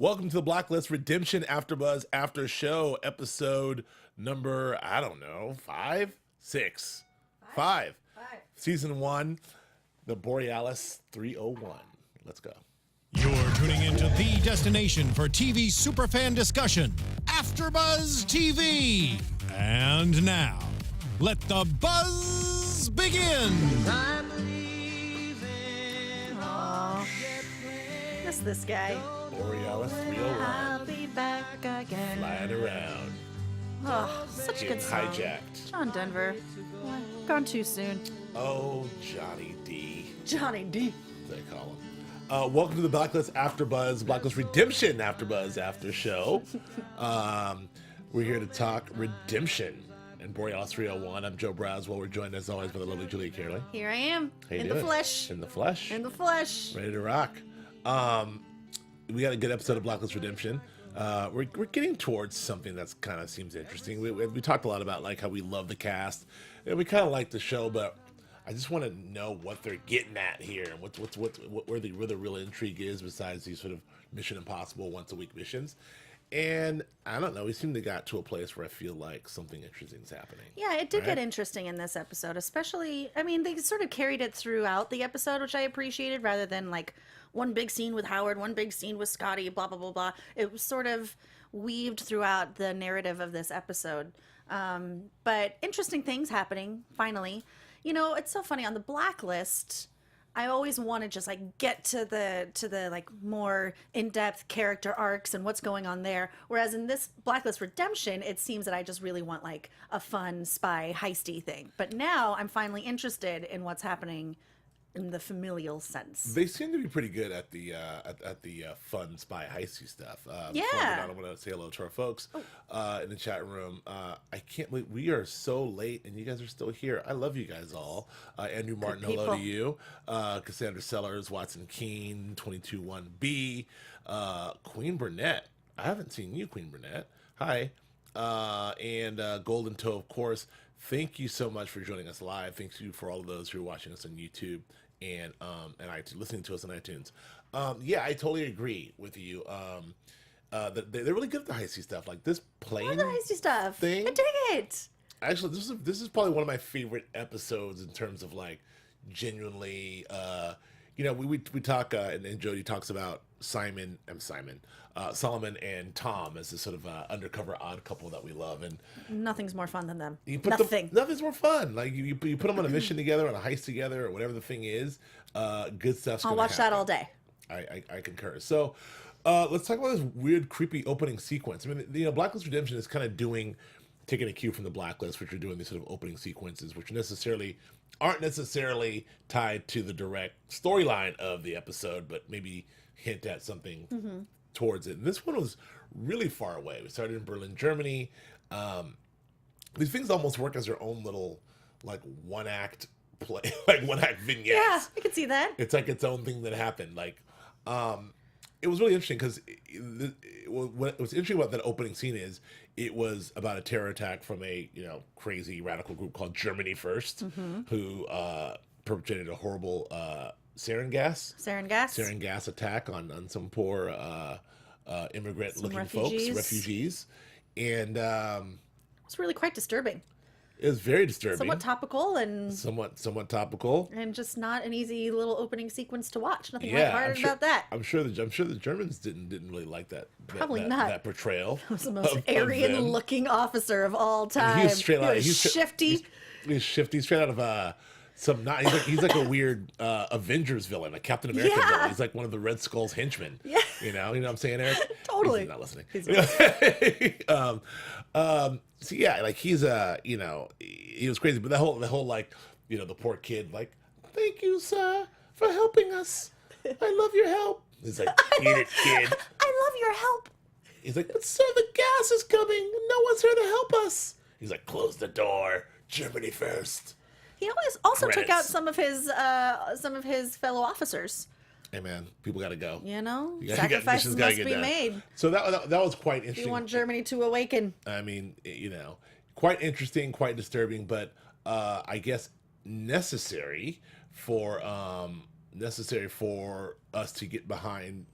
Welcome to the Blacklist Redemption AFTERBUZZ After Show, episode number, I don't know, five? Season 1, the Borealis 301. Let's go. You're tuning into the destination for TV superfan discussion, AFTERBUZZ TV. And now, let the buzz begin. Aww. Miss this guy. Borealis 301. I'll be back again. Flying around. Oh, such a good song. Hijacked. John Denver. Gone too soon. Oh, Johnny D. Johnny D. They call him. Welcome to the Blacklist AFTERBUZZ, Blacklist Redemption AFTERBUZZ After Show. We're here to talk redemption and Borealis 301. I'm Joe Braswell. We're joined as always by the lovely Julia Cearley. Here I am. How you In doing? the flesh. In the flesh. In the flesh. Ready to rock. We got a good episode of Blacklist Redemption. We're getting towards something that's kind of seems interesting. We talked a lot about like how we love the cast and we kind of like the show, but I just want to know what they're getting at here and where the real intrigue is besides these sort of Mission Impossible once a week missions. And I don't know, we seem to got to a place where I feel like something interesting is happening. Yeah, it did Right? get interesting in this episode, especially, I mean, they sort of carried it throughout the episode, which I appreciated, rather than like one big scene with Howard, one big scene with Scotty, blah, blah, blah, blah. It was sort of weaved throughout the narrative of this episode. But interesting things happening, finally. You know, it's so funny, on the Blacklist, I always want to just like get to the like more in-depth character arcs and what's going on there. Whereas in this Blacklist Redemption, it seems that I just really want like a fun spy heisty thing. But now I'm finally interested in what's happening in the familial sense. They seem to be pretty good at the fun spy heisty stuff. Yeah. Before I get on, I want to say hello to our folks in the chat room. I can't believe we are so late and you guys are still here. I love you guys all. Andrew Martin, hello to you. Cassandra Sellers, Watson Keene, 221B, Queen Burnett. I haven't seen you, Queen Burnett. Hi. And Golden Toe, of course. Thank you so much for joining us live. Thank you for all of those who are watching us on YouTube and iTunes, listening to us on iTunes. Yeah, I totally agree with you. They're really good at the heisty stuff, like this plane. I love the heisty stuff. Thing. I dig it. Actually, this is probably one of my favorite episodes in terms of like genuinely. You know, we talk and Jody talks about Solomon and Tom as this sort of undercover odd couple that we love, and Nothing's more fun than them. nothing's more fun. Like you put them on a mission together, on a heist together, or whatever the thing is. Good stuff's I'll gonna watch that happen. all day. I concur. So let's talk about this weird, creepy opening sequence. I mean, you know, Blacklist Redemption is kind of taking a cue from the Blacklist, which are doing these sort of opening sequences, which aren't necessarily tied to the direct storyline of the episode, but maybe hint at something towards it. And this one was really far away. We started in Berlin, Germany. These things almost work as their own little, like, one-act play, like one-act vignettes. Yeah, I can see that. It's like its own thing that happened. Like, it was really interesting because what was interesting about that opening scene is it was about a terror attack from a crazy radical group called Germany First, who perpetrated a horrible sarin gas attack on some poor immigrant-looking folks, refugees, and It's really quite disturbing. it was very disturbing. Somewhat topical and Somewhat topical. and just not an easy little opening sequence to watch. Nothing Yeah, lighthearted about that. I'm sure the Germans didn't really like that. Probably that, not. That portrayal. He was the most of Aryan-looking officer of all time. He was straight out. He was shifty. He's shifty. Straight out of he's like a weird Avengers villain, a Captain America Yeah. villain. He's like one of the Red Skull's henchmen. Yeah. You know what I'm saying, Eric? Totally. He's not listening. He's So yeah, like he was crazy, but the whole like, the poor kid, like, thank you, sir, for helping us. I love your help. He's like, eat it, kid. I love your help. He's like, but sir, the gas is coming. No one's here to help us. He's like, close the door. Germany first. He always also took out Credits. some of his fellow officers. Hey man, people got to go. Sacrifices must be done. made. So that was quite We interesting. want Germany to awaken. I mean, quite interesting, quite disturbing, but I guess necessary for necessary for us to get behind,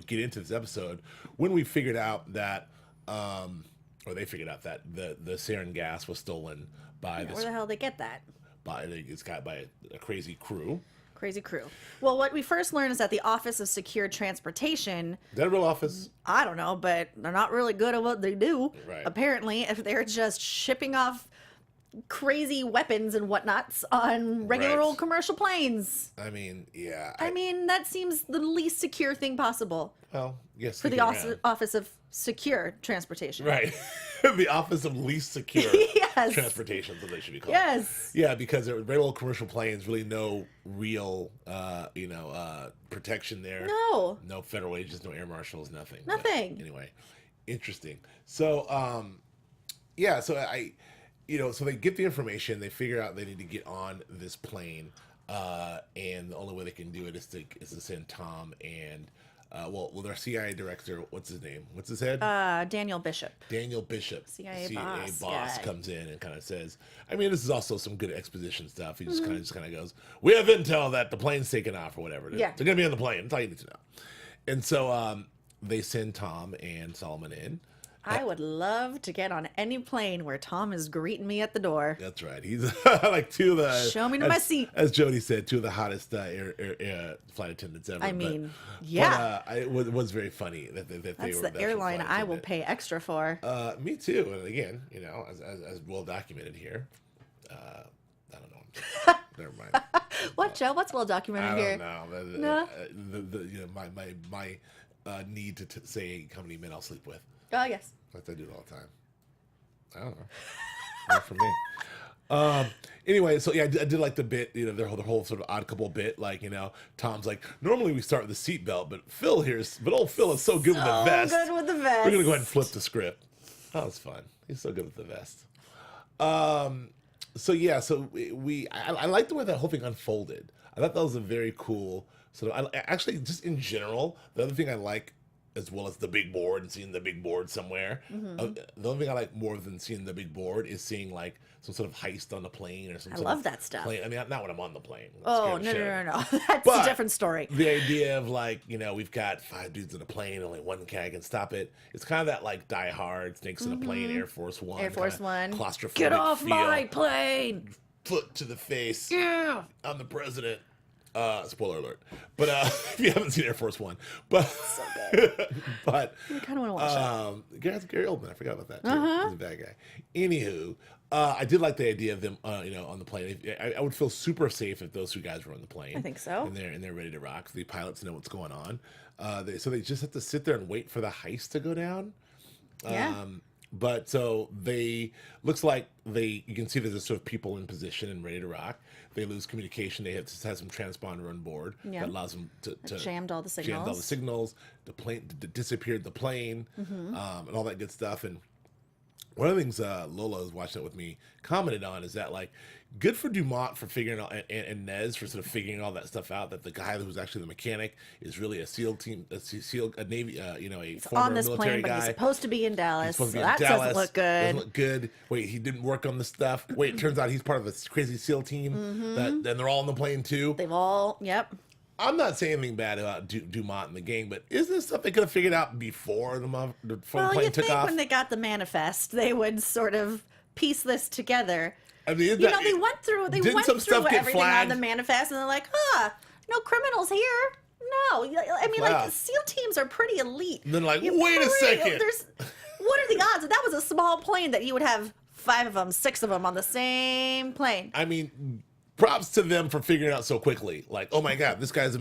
get into this episode when we figured out that, or they figured out that the sarin gas was stolen by this. Where the hell did they get that? It's got by a crazy crew. Crazy crew. Well, what we first learn is that the Office of Secure Transportation. Is that a real office? I don't know, but they're not really good at what they do. Right. Apparently, if they're just shipping off crazy weapons and whatnots on regular old commercial planes. I mean, yeah. I mean, that seems the least secure thing possible. Well, yes. For the Office of Secure Transportation. Right. The Office of Least Secure Yes. Transportation, is what they should be called. Yes. Yeah, because there are very old commercial planes, really no real, protection there. No. No federal agents, no air marshals, nothing. Nothing. But anyway, interesting. So, so they get the information, they figure out they need to get on this plane, and the only way they can do it is to send Tom and their CIA director, what's his name? What's his head? Daniel Bishop. Daniel Bishop, CIA boss guy. comes in and kind of says, I mean, this is also some good exposition stuff. He just kind of goes, we have intel that the plane's taken off or whatever. Yeah. They're going to be on the plane. That's all you need to know. And so they send Tom and Solomon in. I would love to get on any plane where Tom is greeting me at the door. That's right. He's like two of the... Show me to my seat. As Jody said, two of the hottest flight attendants ever. I mean, yeah. But it was very funny that they That's were the airline I will pay extra for. Me too. And again, as well documented here. I don't know. Never mind. What, Joe? What's well documented here? I don't No? know. My need to say company men I'll sleep with. Oh, yes. Like I do it all the time. I don't know. Not for me. Anyway, so yeah, I did like the bit, their whole sort of odd couple bit, like, Tom's like, normally we start with the seatbelt, but old Phil is so good with the vest. So good with the vest. We're gonna go ahead and flip the script. That was fun. He's so good with the vest. I like the way that whole thing unfolded. I thought that was a very cool sort of. Actually, just in general, the other thing I like, as well as the big board and seeing the big board somewhere. The only thing I like more than seeing the big board is seeing like some sort of heist on the plane or something. I love that stuff. Plane. I mean, not when I'm on the plane. Oh, no. That's a different story. The idea of like, we've got 5 dudes in a plane, only one guy can stop it. It's kind of that like Die Hard, snakes in a plane, Air Force One. Air Force One. Claustrophobic Get off feel. my plane. Foot to the face. Yeah. I'm the president. Spoiler alert. But if you haven't seen Air Force One, but So good. but I kind of want to watch that. Gary Oldman, I forgot about that too. He's a bad guy. Anywho, I did like the idea of them, on the plane. I would feel super safe if those 2 guys were on the plane. I think so. And they're ready to rock. The pilots know what's going on. So they just have to sit there and wait for the heist to go down. Yeah. But so looks like you can see there's a sort of people in position and ready to rock. They lose communication. They have some transponder on board that allows them to jammed all the signals. Jammed all the signals. The plane disappeared the plane, and all that good stuff. And one of the things Lola was watching it with me commented on is that like good for Dumont for figuring out and Nez for sort of figuring all that stuff out. That the guy who was actually the mechanic is really a Navy, a former on this military plane, guy. but he's supposed to be in Dallas. So that doesn't look good. Doesn't look good. Wait, he didn't work on the stuff. Wait, it turns out he's part of a crazy SEAL team. And they're all on the plane too. They've all, yep. I'm not saying anything bad about Dumont and the gang, but isn't this stuff they could have figured out before the plane took off? When they got the manifest, they would sort of piece this together. I mean, they went through everything on the manifest, and they're like, no criminals here. No, I mean, like SEAL teams are pretty elite. And then like, wait a second. What are the odds that was a small plane that you would have 5 of them, 6 of them on the same plane? I mean, props to them for figuring it out so quickly. Like, oh my God, this guy's a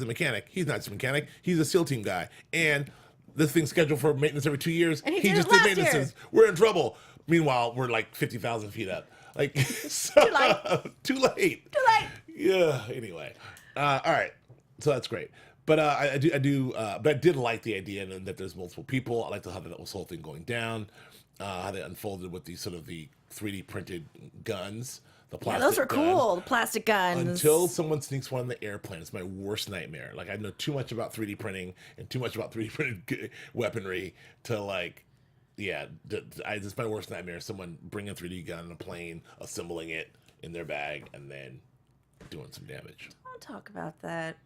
mechanic. He's not a mechanic. He's a SEAL team guy, and this thing's scheduled for maintenance every 2 years. And he just did maintenance. We're in trouble. Meanwhile, we're like 50,000 feet up. Like, so, too late. Yeah. Anyway, all right. So that's great. But I did like the idea that there's multiple people. I like how this whole thing going down, how they unfolded with the 3D printed guns. The plastic those are cool. The plastic guns. Until someone sneaks one in the airplane, it's my worst nightmare. Like I know too much about 3D printing and too much about 3D printed weaponry to like. Yeah, it's my worst nightmare. Someone bringing a 3D gun in a plane, assembling it in their bag, and then doing some damage. Don't talk about that.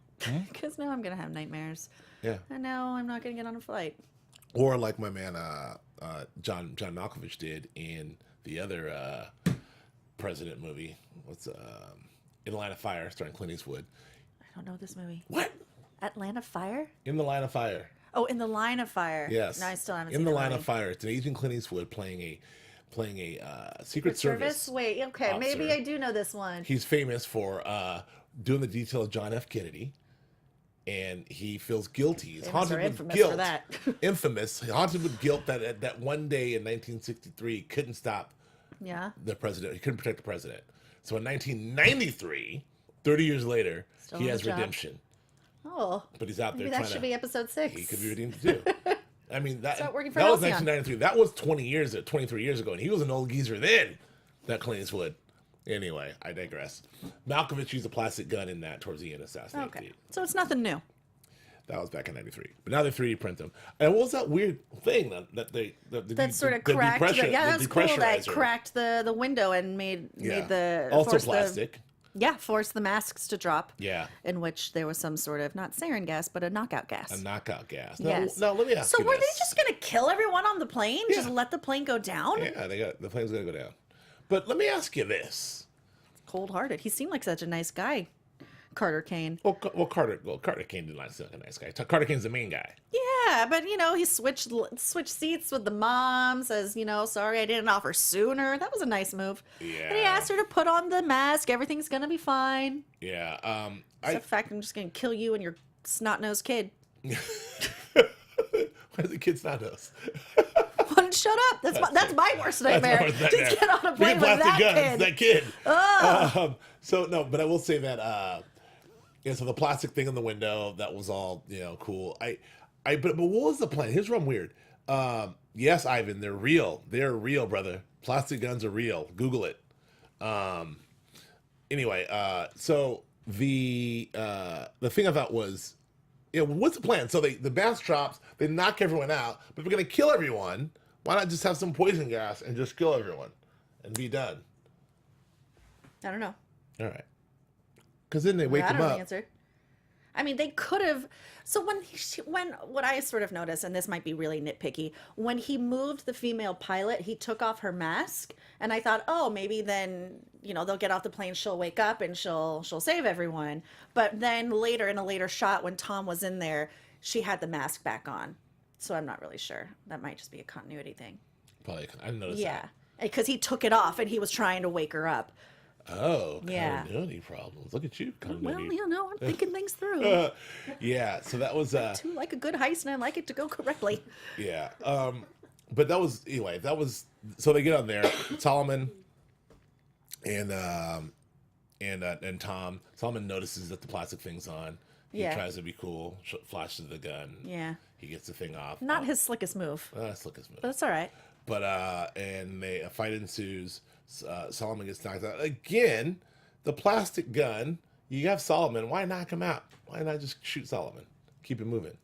Because now I'm going to have nightmares. Yeah. And now I'm not going to get on a flight. Or like my man John Malkovich did in the other president movie. What's In the Line of Fire, starring Clint Eastwood. I don't know this movie. What? Atlanta Fire? In the Line of Fire. Oh, In the Line of Fire. Yes. No, I still haven't In seen the that Line movie. of Fire. It's an agent Clint Eastwood playing a Secret Service. Wait, okay, officer. maybe I do know this one. He's famous for doing the detail of John F. Kennedy, and he feels guilty. He's Famous or haunted with infamous guilt. for that. Infamous, haunted with guilt that one day in 1963 couldn't stop Yeah. the president. He couldn't protect the president. So in 1993, 30 years later, Still he on has the job. redemption. Oh. But he's out there Maybe trying that should to. be episode 6. He could be redeemed too. I mean, that Start working for was Halcyon. 1993. That was 23 years ago, and he was an old geezer then. That Clint Eastwood. Anyway, I digress. Malkovich used a plastic gun in that towards the end of Assassination. Okay. So it's nothing new. That was back in '93. But now they 3D print them. And what was that weird thing That sort of cracked. That was cool. That cracked the window and made the also forced plastic. forced the masks to drop. Yeah. In which there was some sort of not sarin gas, but a knockout gas. A knockout gas. Yes. Now let me ask you So were this. they just gonna kill everyone on the plane? Yeah. Just let the plane go down? Yeah, the plane's gonna go down. But let me ask you this. Cold-hearted. He seemed like such a nice guy, Carter Kane. Carter Kane did not seem like a nice guy. Carter Kane's the main guy. Yeah, but he switched seats with the mom. Says, sorry I didn't offer sooner. That was a nice move. Yeah. And he asked her to put on the mask. Everything's gonna be fine. Yeah. Except the fact I'm just gonna kill you and your snot-nosed kid. Why is the kid not us? Shut up. That's my worst nightmare. That's my worst nightmare. Just get on a plane with that kid. That kid. So no, but I will say that so the plastic thing in the window, that was all cool. But what was the plan? Here's where I'm weird. Yes, Ivan, they're real. They're real, brother. Plastic guns are real. Google it. Anyway, so the thing I thought was, what's the plan? So the mask drops, they knock everyone out, but we're gonna kill everyone. Why not just have some poison gas and just kill everyone and be done? I don't know. All right. Because then they wake I him don't know up. the answer. I mean, they could have. So when what I sort of noticed, and this might be really nitpicky, when he moved the female pilot, he took off her mask, and I thought, oh, maybe then they'll get off the plane, she'll wake up, and she'll save everyone. But then later, in a later shot, when Tom was in there, she had the mask back on. So I'm not really sure. That might just be a continuity thing. Probably. I didn't notice Yeah, that. because he took it off, and he was trying to wake her up. Oh, Yeah. continuity problems. Look at you, Well, continuity. I'm thinking things through. Yeah, so that was Too like a good heist, and I like it to go correctly. yeah. But that was so they get on there. Solomon and Tom. Solomon notices that the plastic thing's on. He tries to be cool, flashes the gun. Yeah. He gets the thing off. Not his slickest move. Slickest move. But it's all right. But and a fight ensues. Solomon gets knocked out again. The plastic gun. You have Solomon. Why knock him out? Why not just shoot Solomon? Keep it moving.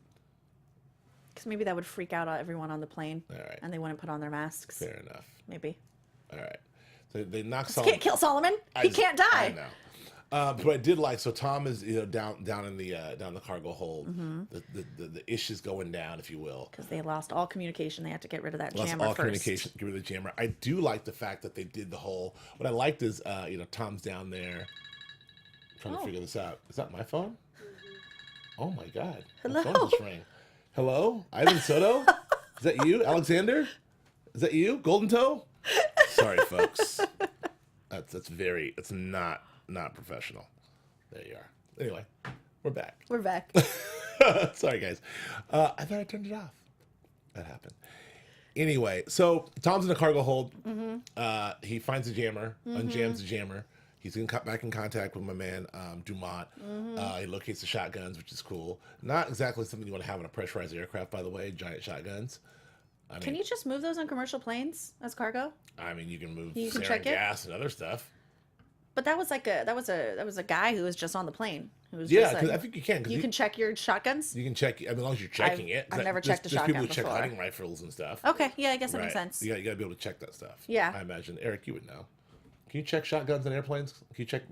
Because maybe that would freak out everyone on the plane. All right. And they wouldn't put on their masks. Fair enough. Maybe. All right. So they knock You Solomon. can't kill Solomon. He can't die. I know. But I did like, so Tom is down in the down the cargo hold. Mm-hmm. The issue's going down, if you will. Because they lost all communication. They had to get rid of that Lost jammer all first. communication. Get rid of the jammer. I do like the fact that they did the whole. What I liked is Tom's down there trying to figure this out. Is that my phone? Oh my God! My Hello? phone just rang. Hello, Ivan Soto. Is that you, Alexander? Is that you, Golden Toe? Sorry, folks. It's not professional. There you are. Anyway, we're back. We're back. Sorry, guys. I thought I turned it off. That happened. Anyway, so Tom's in the cargo hold. Mm-hmm. He finds a jammer, unjams the jammer. He's back in contact with my man, Dumont. Mm-hmm. He locates the shotguns, which is cool. Not exactly something you want to have on a pressurized aircraft, by the way, giant shotguns. Can you just move those on commercial planes as cargo? I mean, you can move You can sarin check it? gas and other stuff. But that was a guy who was just on the plane. Who was Yeah, just because like, I think you can. you can check your shotguns. You can check. I mean, as long as you're checking it. I've never checked a There's people shotgun who check before. hunting rifles and stuff. Okay, yeah, I guess that Right. makes sense. You got to be able to check that stuff. Yeah. I imagine. Eric, you would know. Can you check shotguns on airplanes? Can you check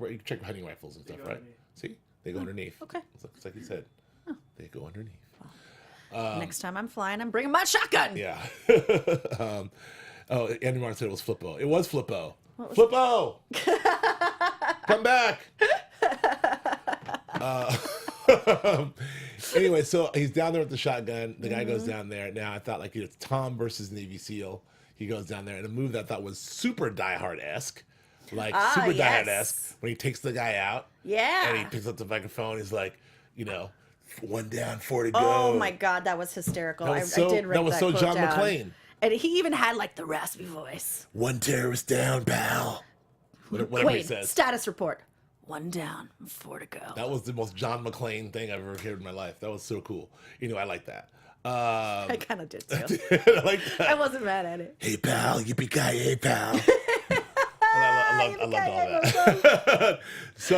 hunting rifles and stuff, right? See, they go underneath. Okay. It's like you said. They go underneath. Next time I'm flying, I'm bringing my shotgun. Yeah. Andy Martin said it was Flippo. It was Flippo. Was Flippo! Come back! Anyway, so he's down there with the shotgun. The guy goes down there. Now, I thought like it's Tom versus Navy SEAL. He goes down there, and a move that I thought was super Die Hard-esque. Like, super Die Hard-esque. When he takes the guy out. Yeah. And he picks up the microphone. He's like, 1 down, 4 to go. Oh my God, that was hysterical. I did write that so quote John down. McClane. And he even had like the raspy voice. 1 terrorist down, pal. Whatever he says. Status report. 1 down, 4 to go. That was the most John McClane thing I've ever heard in my life. That was so cool. I like that. I kind of did too. I like that. I wasn't mad at it. Hey, pal. Yippee-ki-yay, pal. I loved all that. So,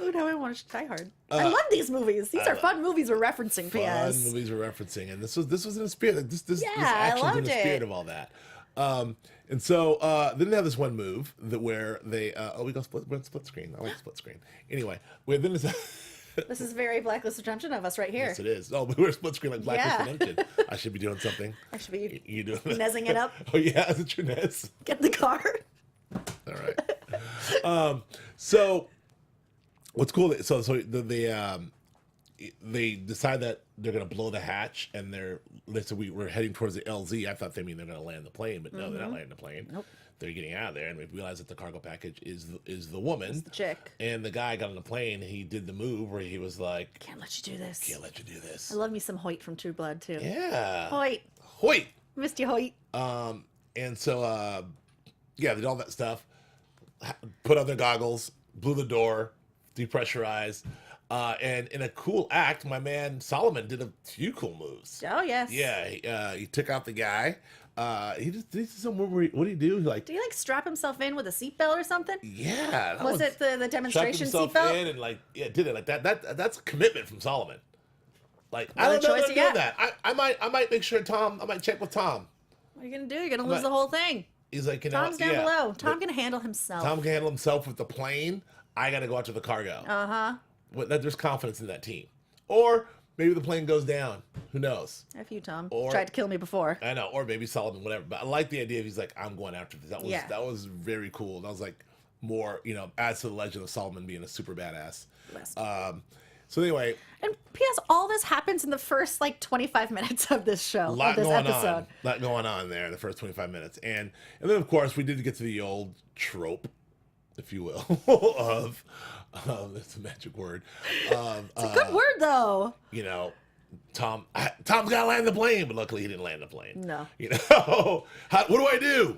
ooh, now I want to Die Hard. I love these movies. These are fun movies we're referencing, P.S. Fun movies we're referencing. And this was in the spirit. Like, this I action's in loved the spirit it. of all that. And so then they have this one move where they we're in split screen. I like split screen. Anyway, then This is very Blacklist Redemption of us right here. yes, it is. Oh, we're split screen like Blacklist Yeah. Redemption. I should be doing something. I should be You doing nezzing it up. Oh yeah, is it your Nez? Get in the car. All right. So what's cool? So they decide that they're gonna blow the hatch, and they said we're heading towards the LZ. I thought they mean they're gonna land the plane, but no, they're not landing the plane. Nope. They're getting out of there, and we realize that the cargo package is the woman, The chick. and the guy got on the plane. He did the move where he was like, Can't let you do this. "Can't let you do this." I love me some Hoyt from True Blood too. Yeah. Hoyt. Hoyt. Missed you, Hoyt. And so, yeah, they did all that stuff. Put on their goggles, blew the door, depressurized, and in a cool act, my man Solomon did a few cool moves. Oh, yes. Yeah, he took out the guy. He did some move. What did he do? Like, Did he like strap himself in with a seatbelt or something? yeah, Was it the strapped demonstration himself seatbelt? in and did it like that. That's a commitment from Solomon. Like, I Another don't know choice to you know got. that. I might make sure Tom. I might check with Tom. What are you gonna do? You're gonna lose But- the whole thing. He's like, Tom's down yeah, below. but Tom can handle himself. Tom can handle himself with the plane. I got to go out to the cargo. There's confidence in that team. Or maybe the plane goes down. Who knows? F you, Tom. Or- Tried to kill me before. I know. Or maybe Solomon, whatever. But I like the idea of he's like, I'm going after this. Yeah. That was very cool. That was like more, adds to the legend of Solomon being a super badass. Best. So anyway, And P.S. All this happens in the first 25 minutes of this show, a lot of this going episode. on. A lot going on there in the first 25 minutes. And then, of course, we did get to the old trope, if you will, of that's a magic word. It's a good word, though. Tom's got to land the plane, but luckily he didn't land the plane. No. What do I do?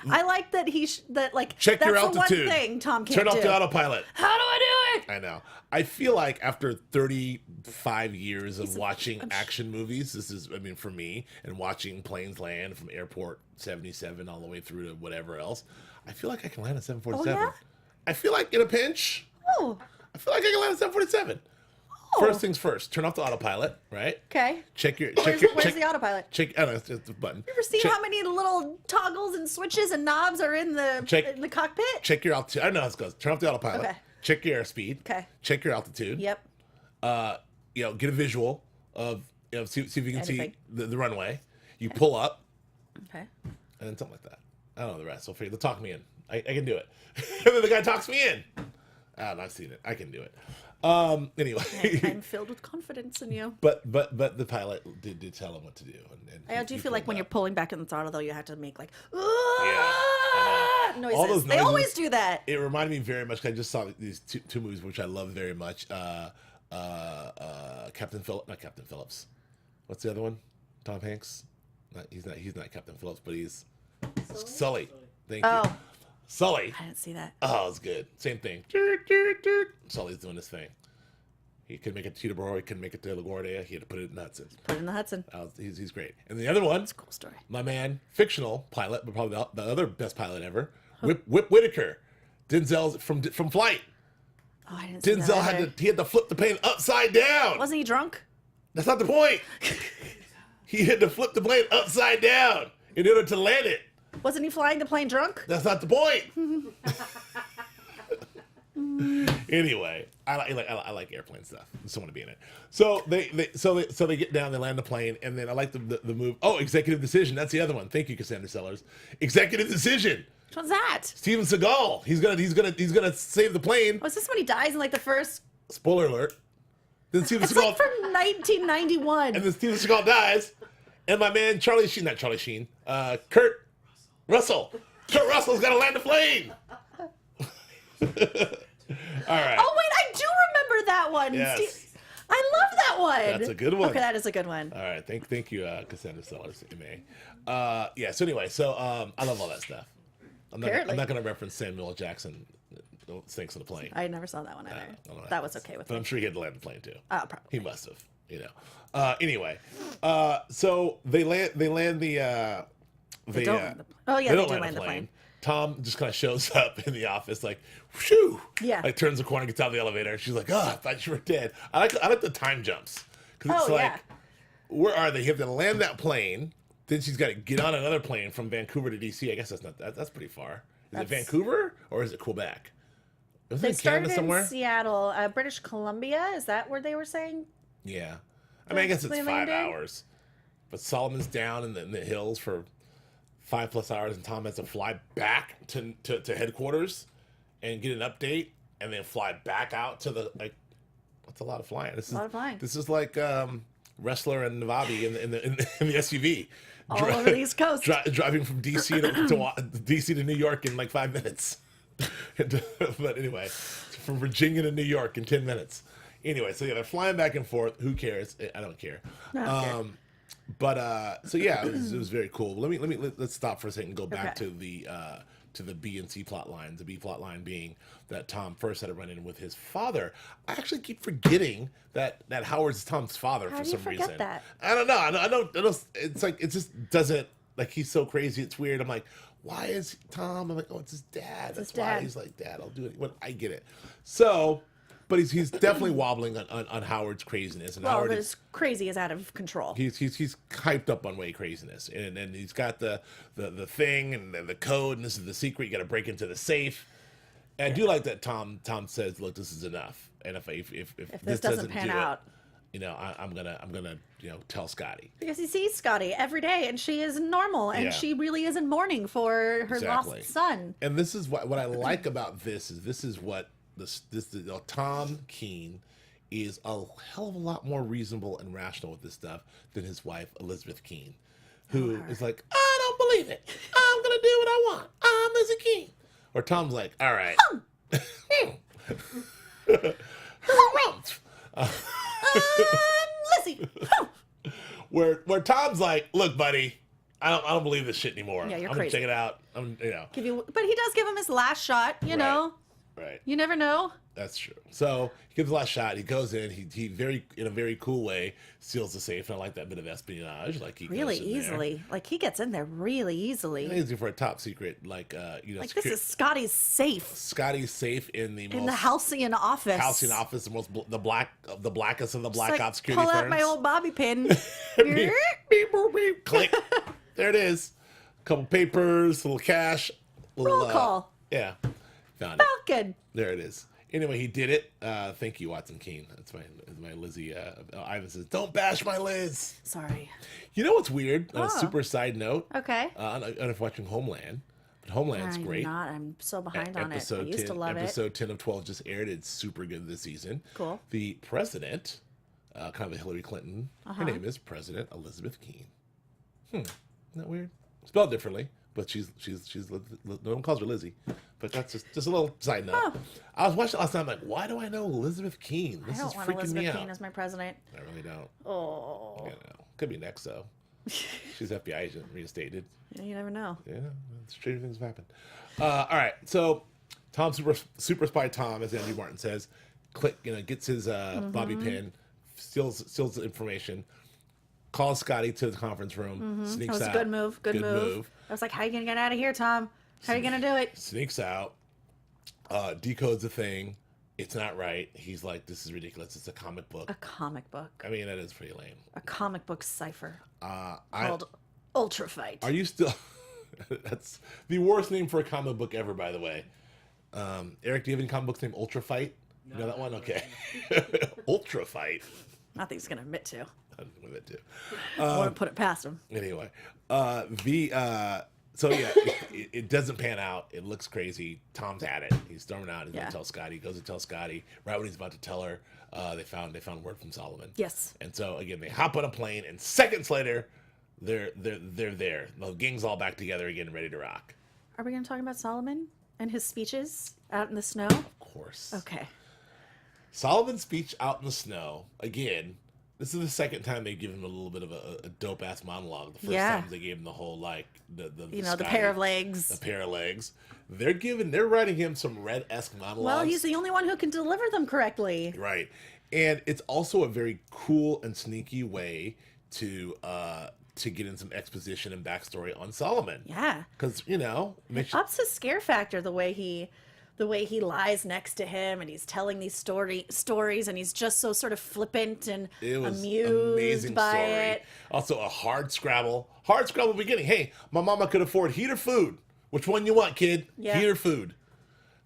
I like that Check that's your the altitude. one thing Tom can't Turn off do. the autopilot. How do I do it? I know. I feel like after 35 years of watching action movies, for me, and watching planes land from Airport 77 all the way through to whatever else, I feel like I can land a 747. Oh, yeah? I feel like in a pinch, Oh, I feel like I can land a 747. First things first, turn off the autopilot, right? okay. Where's Where's the autopilot? I don't know, it's just a button. You ever seen how many little toggles and switches and knobs are in the cockpit? Check your altitude. I don't know how this goes. Turn off the autopilot. Okay. Check your airspeed. Okay. Check your altitude. Yep. Get a visual of, see if you can Anything. see the runway. You pull up, Okay. and then something like that. I don't know the rest. They'll talk me in. I can do it. And then the guy talks me in. I've seen it. I can do it. Anyway. I'm filled with confidence in you. But the pilot did tell him what to do. And I do feel like when you're pulling back in the throttle, though, you have to make I know. noises. All those They noises- always do that. It reminded me very much. I just saw these two movies which I love very much. Captain Phillips, not Captain Phillips. What's the other one? Tom Hanks. He's not Captain Phillips, but he's Sully. Thank you. Oh, Sully. I didn't see that. Oh, it's good. Same thing. Sully's doing his thing. He could make it to Teterboro. He couldn't make it to LaGuardia. He had to put it in Hudson. Put it in the Hudson. He's great. And the other one, Cool story. my man, fictional pilot, but probably the other best pilot ever, Whip Whitaker. Denzel's from Flight. Oh, I didn't see Denzel that. had to flip the plane upside down. Wasn't he drunk? That's not the point. He had to flip the plane upside down in order to land it. Wasn't he flying the plane drunk? That's not the point. Anyway, I like airplane stuff. I just want to be in it. So they get down, they land the plane, and then I like the move. Oh, executive decision. That's the other one. Thank you, Cassandra Sellers. Executive decision. Which one's that? Steven Seagal. He's gonna save the plane. Oh, is this when he dies in like the first? Spoiler alert. Then Steven It's Seagal. like from 1991. And then Steven Seagal dies, and my man Kurt Russell. Kurt Russell's got to land the plane. All right. Oh wait, I do remember that one. Yes. I love that one. That's a good one. Okay, that is a good one. All right. Thank you, Cassandra Sellers, MA. Yeah. So anyway, I love all that stuff. I'm not going to reference Samuel L. Jackson sinks in the plane. I never saw that one either. That was okay with But me. I'm sure he had to land the plane too. Oh, probably. He must have. Anyway, so they land the. They don't land the plane. Oh yeah, they do land the plane. Tom just kind of shows up in the office like, whoo! Yeah. Like turns the corner, gets out of the elevator. She's like, oh, I thought you were dead. I like the time jumps because it's like, where are they? You have to land that plane. Then she's got to get on another plane from Vancouver to DC. I guess that's pretty far. Is it Vancouver or is it Quebec? Was They it in Canada started somewhere? in Seattle, British Columbia. Is that where they were saying? Yeah. I mean, I guess it's They 5 landed? hours. But Solomon's down in the hills for 5+ hours, and Tom has to fly back to headquarters and get an update, and then fly back out to the, like, that's a lot of flying. A lot of flying. This is like Wrestler and Navabi in the SUV. All over the East Coast. Driving from DC DC to New York in like 5 minutes. But anyway, from Virginia to New York in 10 minutes. Anyway, so yeah, they're flying back and forth. Who cares? I don't care. But so yeah, it was very cool. Let's stop for a second and go back to the B and C plot lines. The B plot line being that Tom first had a run in with his father. I actually keep forgetting that Howard's Tom's father for some reason. That? I don't know. I don't. It's like it just doesn't, like, he's so crazy. It's weird. I'm like, why is Tom? I'm like, oh, it's his dad. That's why he's like, Dad, I'll do it. Well, I get it. So. But he's definitely wobbling on Howard's craziness, and Howard is crazy is out of control. He's hyped up on way craziness, and he's got the thing and the code, and this is the secret. You got to break into the safe. And I do like that Tom says, "Look, this is enough, and if this doesn't pan out, I'm gonna tell Scotty." Because he sees Scotty every day, and she is normal, and she really is in mourning for her lost son. And this is what I like about this is what. Tom Keene is a hell of a lot more reasonable and rational with this stuff than his wife Elizabeth Keene, who is like, I don't believe it. I'm gonna do what I want. I'm Lizzie Keene. Or Tom's like, all right. Lizzie. Where Tom's like, look, buddy, I don't believe this shit anymore. Yeah, you're I'm crazy. gonna check it out. But he does give him his last shot, you know. Right. You never know. That's true. So he gives the last shot. He goes in. He in a very cool way seals the safe. And I like that bit of espionage. Like he really goes in easily. There. Like he gets in there really easily. Amazing for a top secret. Like Like this is Scotty's safe. Scotty's safe in the halcyon office. Halcyon office, the blackest of the black ops security pull firms. out my old bobby pin. beep, beep, boop, beep. Click. There it is. A couple papers, a little cash. Roll call. Yeah. Found it. Falcon. There it is. Anyway, he did it. Thank you, Watson Keene. That's my Lizzie. Ivan says, "Don't bash my Liz." Sorry. You know what's weird? On a super side note. Okay. I don't know if you're watching Homeland, but Homeland's great. I'm so behind on it. I used to love it. Episode 10 of 12 just aired. It's super good this season. Cool. The president, kind of a Hillary Clinton. Her name is President Elizabeth Keene. Isn't that weird? Spelled differently. But she's no one calls her Lizzie. But that's just a little side note. Oh. I was watching last night. I'm like, why do I know Elizabeth Keene? This is freaking me out. I don't want Elizabeth Keene as my president. I really don't. Oh. You know, could be next though. She's FBI agent reinstated. Yeah, you never know. Yeah, stranger things have happened. All right, so Tom super spy Tom, as Andrew Martin says, gets his bobby pin, steals the information. Calls Scotty to the conference room. Sneaks out. That was a good move. Good move. I was like, how are you going to get out of here, Tom? How are you going to do it? Sneaks out. Decodes the thing. It's not right. He's like, this is ridiculous. It's a comic book. A comic book. I mean, that is pretty lame. A comic book cipher. Called Ultra Fight. Are you still... That's the worst name for a comic book ever, by the way. Eric, do you have any comic books named Ultra Fight? You know that one? Okay. Ultra Fight. Not that he's going to admit to. I'm gonna admit to. I want to put it past him. Anyway, so yeah, it doesn't pan out. It looks crazy. Tom's at it. He's storming out. He's gonna tell Scotty. He goes to tell Scotty. Right when he's about to tell her, they found word from Solomon. Yes. And so again, they hop on a plane, and seconds later, they're there. The gang's all back together again, ready to rock. Are we going to talk about Solomon and his speeches out in the snow? Of course. Okay. Solomon's speech out in the snow again. This is the second time they give him a little bit of a dope ass monologue. The first time they gave him the whole like the pair of legs. The pair of legs. They're writing him some Red-esque monologues. Well, he's the only one who can deliver them correctly. Right. And it's also a very cool and sneaky way to get in some exposition and backstory on Solomon. Yeah. Because, it ups his scare factor the way he lies next to him and he's telling these stories and he's just so sort of flippant and it was amused amazing by story. it. Also a hard scrabble beginning. Hey, my mama could afford heat or food. Which one you want, kid? Yeah. Heat or food?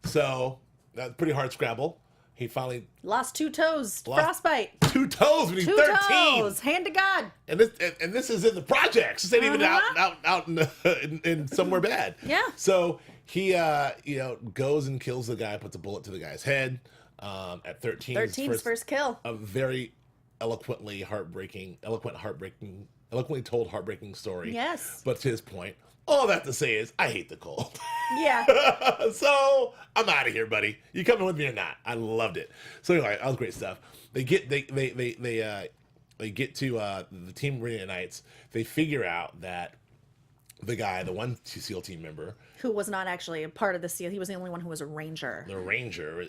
So that's pretty hard scrabble. He finally lost 2 toes. Frostbite. 2 toes when he's 13. 2 toes. Hand to God. And this is in the projects. This ain't even out in somewhere bad. Yeah. So he goes and kills the guy, puts a bullet to the guy's head. At 13. 13's first kill. A very eloquently told heartbreaking story. Yes. But to his point, all that to say is I hate the cold. Yeah. So I'm out of here, buddy. You coming with me or not? I loved it. So anyway, that was great stuff. They get to the team reunites. They figure out that the one SEAL team member who was not actually a part of the SEAL. He was the only one who was a ranger. The ranger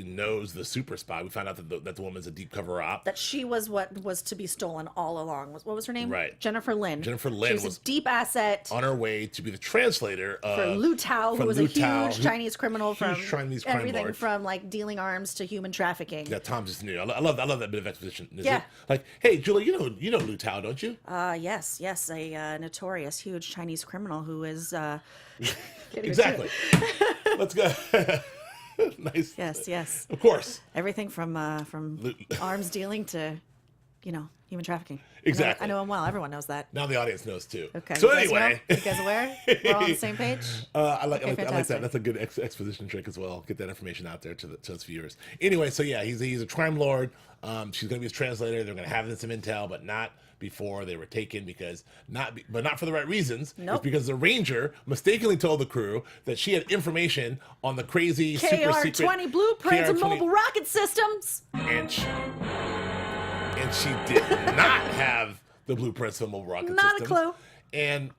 knows the super spy. We found out that the woman's a deep cover op. That she was what was to be stolen all along. What was her name? Right. Jennifer Lynn. Jennifer Lynn was a deep asset on her way to be the translator for Lu Tao, who was a huge Chinese criminal from everything lord. From like dealing arms to human trafficking. Yeah, Tom just knew. I love that bit of exposition. Yeah. Like, hey, Julie, you know Lu Tao, don't you? Yes, a notorious huge Chinese criminal who is. Exactly. Let's go. Nice. Yes. Of course. Everything from arms dealing to, human trafficking. Exactly. I know him well. Everyone knows that. Now the audience knows too. Okay. So anyway, you guys aware? We're all on the same page. I like that. That's a good exposition trick as well. Get that information out there to his viewers. Anyway, so yeah, he's a crime lord. She's going to be his translator. They're going to have some intel, but not before they were taken but not for the right reasons. Nope. It's because the ranger mistakenly told the crew that she had information on the crazy super secret KR-20 blueprints and KR-20 mobile rocket systems. And she did not have the blueprints for the mobile rocket systems. Not a clue. And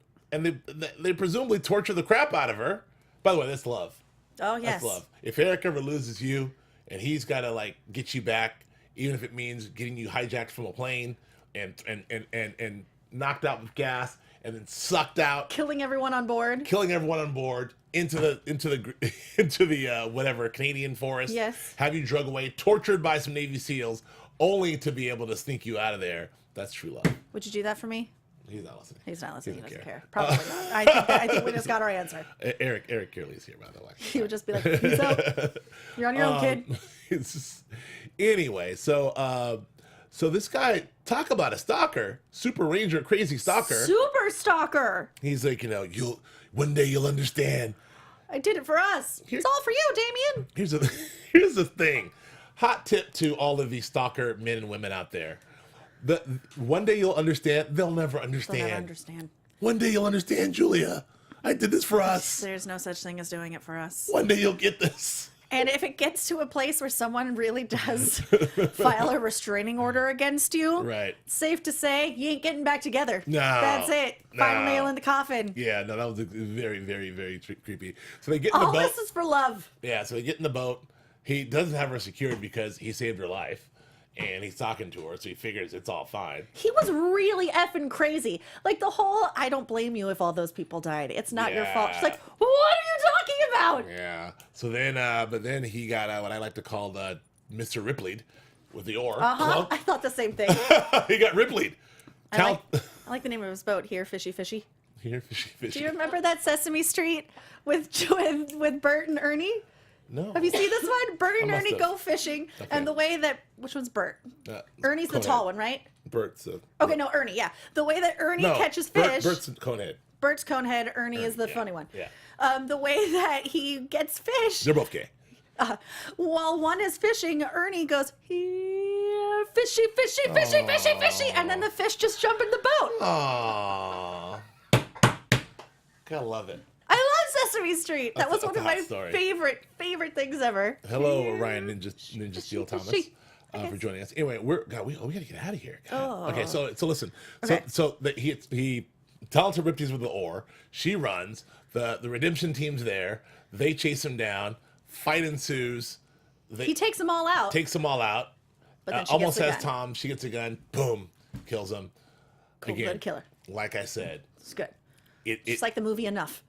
they presumably torture the crap out of her. By the way, that's love. Oh yes. That's love. If Eric ever loses you and he's got to get you back, even if it means getting you hijacked from a plane and knocked out with gas and then sucked out, killing everyone on board into the whatever Canadian forest. Yes. Have you drug away, tortured by some Navy SEALs, only to be able to sneak you out of there. That's true love. Would you do that for me? He's not listening. He doesn't care. Probably not. I think we just got our answer. Eric Cearley's here, by the way. He would just be like, "Peace out. You're on your own, kid." Anyway, so this guy, talk about a stalker, super ranger, crazy stalker, super stalker. He's like, one day you'll understand. I did it for us. It's all for you, Damien. Here's the thing. Hot tip to all of these stalker men and women out there. One day you'll understand. They'll never understand. They'll never understand. One day you'll understand, Julia. I did this for us. There's no such thing as doing it for us. One day you'll get this. And if it gets to a place where someone really does file a restraining order against you, right? Safe to say, you ain't getting back together. No. That's it. Final nail in the coffin. Yeah, no, that was very, very, very creepy. So they get in the boat. All this is for love. Yeah, so they get in the boat. He doesn't have her secured because he saved her life. And he's talking to her, so he figures it's all fine. He was really effing crazy. Like the whole, I don't blame you if all those people died. It's not your fault. She's like, what are you talking about? Yeah. So then, but then he got what I like to call the Mr. Ripley'd with the oar. I thought the same thing. He got Ripley'd. I like the name of his boat here, Fishy Fishy. Here, fishy. Do you remember that Sesame Street with Bert and Ernie? No. Have you seen this one? Bert and I must Ernie have. go fishing, Okay. and the way that which one's Bert? Ernie's the Conehead. tall one, right? Bert's Okay, no, Ernie. Yeah, the way that Ernie catches fish. Bert's Conehead. Bert's Conehead. Ernie is the funny one. Yeah. The way that he gets fish. They're both gay. While one is fishing, Ernie goes, here, fishy, fishy, fishy, fishy, fishy, and then the fish just jump in the boat. Aww. Gotta love it. I love Sesame Street. That was That's one of a hot my story. favorite things ever. Hello, Ryan Ninja Steel Thomas, fishy. for joining us. Anyway, we gotta get out of here. God. Oh. Okay, so listen. Okay. So he tells her Ripti's with the oar. She runs. The redemption team's there. They chase him down. Fight ensues. He takes them all out. Takes them all out. But then she Almost gets the has gun. Tom. She gets a gun. Boom. Kills him. Cold-blooded killer. Like I said, It's good. it Just like the movie Enough.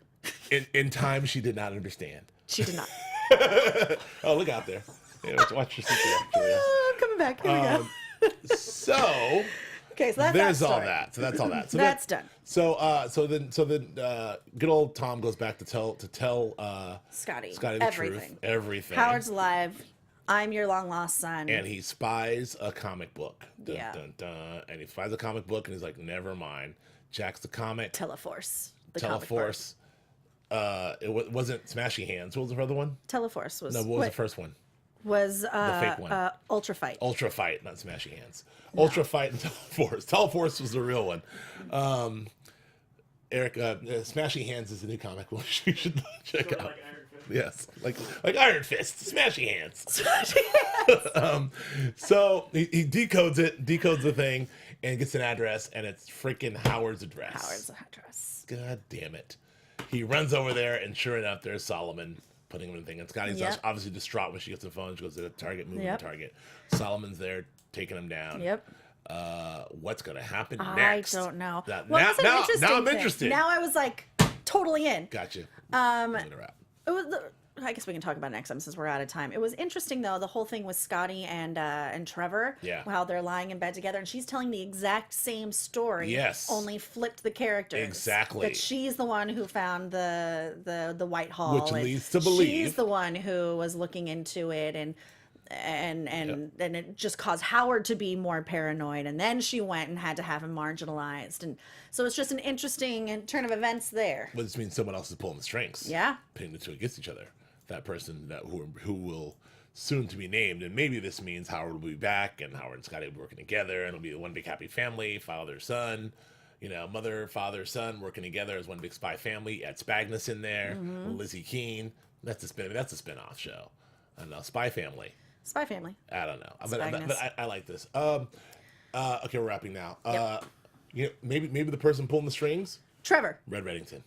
in time she did not understand. She did not. Oh, look out there. Yeah, watch your sister, Julia. Oh, I'm coming back. Here we go. So Okay, so that's there's that all story. that. So that's all that. So That's done. So then good old Tom goes back to tell Scotty the everything. truth. Everything. Howard's alive. I'm your long lost son. And he spies a comic book. Dun, Yeah. dun, dun. And he spies a comic book and he's like, never mind. Jacks the comic. Teleforce. The comic book. Teleforce. It wasn't Smashy Hands. What was the other one? Teleforce was. No, what was the first one? Was fake one. Ultra Fight. Ultra Fight, not Smashy Hands. Ultra Fight and Teleforce. Teleforce was the real one. Eric, Smashy Hands is the new comic book you should check out. Yes, like Iron Fist, Smashy Hands. So he decodes the thing, and gets an address, and it's freaking Howard's address. Howard's address. God damn it. He runs over there, and sure enough, there's Solomon putting him in the thing. And Scotty's Yep. obviously distraught when she gets the phone. She goes to the target, moving Yep. the target. Solomon's there, taking him down. Yep. What's going to happen I next? don't know. Now Well, that's an interesting I'm thing. interested. Now I was like totally in. Gotcha. Um, I'm gonna wrap. It was I guess we can talk about it next time since we're out of time. It was interesting though, the whole thing with Scotty and Trevor. Yeah. How they're lying in bed together, and she's telling the exact same story. Yes. Only flipped the characters. Exactly. That she's the one who found the White Hall, Which and leads to believe- she's the one who was looking into it, and it just caused Howard to be more paranoid, and then she went and had to have him marginalized, and so it's just an interesting turn of events there. But this means someone else is pulling the strings. Yeah. Pitting the two against each other. That person who will soon to be named, and maybe this means Howard will be back, and Howard and Scotty will be working together, and it'll be one big happy family, father, son, mother, father, son working together as one big spy family. Add Spagnus in there, Lizzie Keene. That's a spin-off show. I don't know, Spy Family. Spy Family. I don't know, Spagnus. but I like this. Okay, we're wrapping now. Yep. Maybe the person pulling the strings, Trevor. Red Reddington.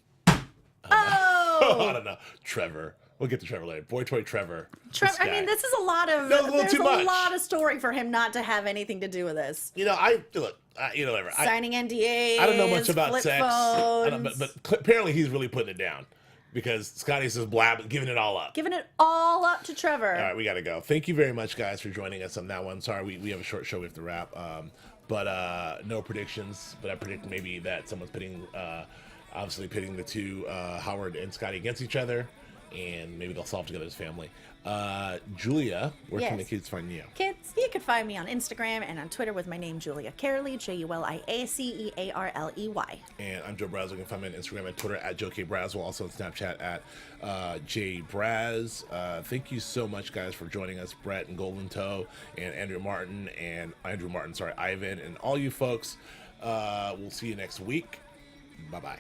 Oh. I don't know, Trevor. We'll get to Trevor later. Boy toy Trevor. Trevor. I mean, this is a lot of. No, it's a little there's too much. a lot of story for him not to have anything to do with this. Whatever. Signing NDAs. I don't know much about flip sex. phones, But apparently he's really putting it down because Scotty says blab, giving it all up. giving it all up to Trevor. All right, we got to go. Thank you very much, guys, for joining us on that one. Sorry, we have a short show we have to wrap. But no predictions. But I predict maybe that someone's pitting the two, Howard and Scotty, against each other. And maybe they'll solve together as family. Julia, where can the Yes. kids find you? Kids, you can find me on Instagram and on Twitter with my name, Julia Cearley, JuliaCearley. And I'm Joe Braswell. You can find me on Instagram and Twitter at Joe K. Braswell. Also on Snapchat at JBraz. Thank you so much, guys, for joining us. Brett and Golden Toe and Ivan, and all you folks. We'll see you next week. Bye-bye.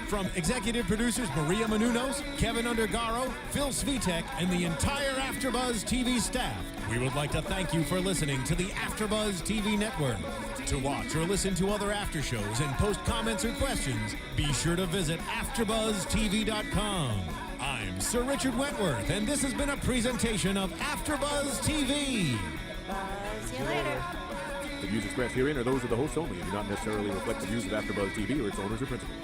From executive producers Maria Menounos, Kevin Undergaro, Phil Svitek, and the entire AfterBuzz TV staff, we would like to thank you for listening to the AfterBuzz TV network. To watch or listen to other after shows and post comments or questions, be sure to visit AfterBuzzTV.com. I'm Sir Richard Wentworth, and this has been a presentation of AfterBuzz TV. See you later. The views expressed herein are those of the hosts only and do not necessarily reflect the views of AfterBuzz TV or its owners or principals.